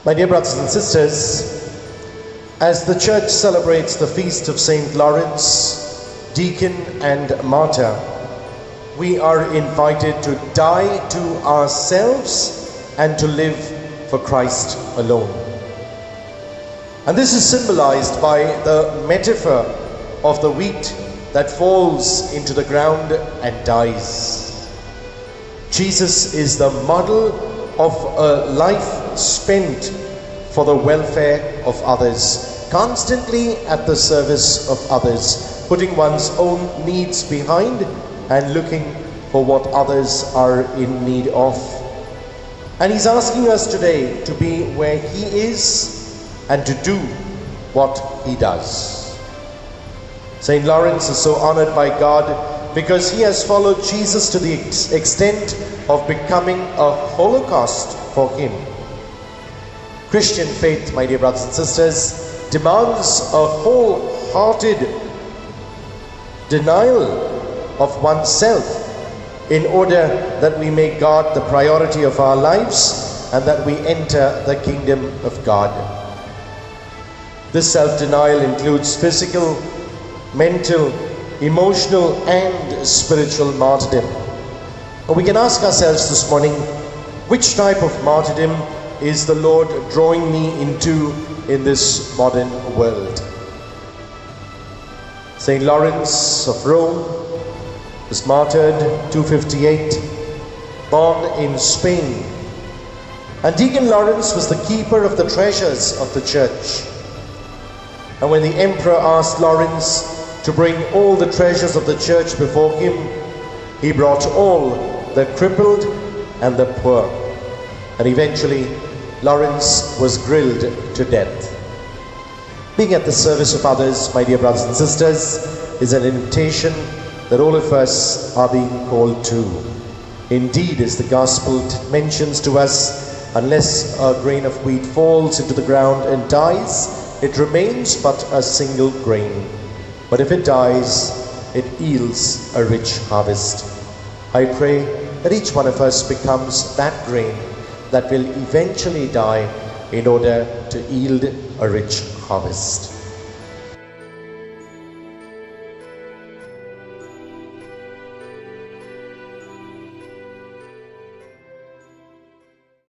My dear brothers and sisters, as the Church celebrates the feast of St. Lawrence, deacon and martyr, we are invited to die to ourselves and to live for Christ alone. And this is symbolized by the metaphor of the wheat that falls into the ground and dies. Jesus is the model of a life spent for the welfare of others, constantly at the service of others, putting one's own needs behind and looking for what others are in need of. And he's asking us today to be where he is and to do what he does. St. Lawrence is so honored by God because he has followed Jesus to the extent of becoming a Holocaust for him. Christian faith, my dear brothers and sisters, demands a wholehearted denial of oneself in order that we make God the priority of our lives and that we enter the kingdom of God. This self-denial includes physical, mental, emotional and spiritual martyrdom. And we can ask ourselves this morning, which type of martyrdom is the Lord drawing me into in this modern world? St. Lawrence of Rome was martyred 258, born in Spain. And Deacon Lawrence was the keeper of the treasures of the church. And when the emperor asked Lawrence to bring all the treasures of the church before him, he brought all the crippled and the poor. And eventually, Lawrence was grilled to death. Being at the service of others, my dear brothers and sisters, is an invitation that all of us are being called to. Indeed, as the Gospel mentions to us, unless a grain of wheat falls into the ground and dies, it remains but a single grain. But if it dies, it yields a rich harvest. I pray that each one of us becomes that grain that will eventually die in order to yield a rich harvest.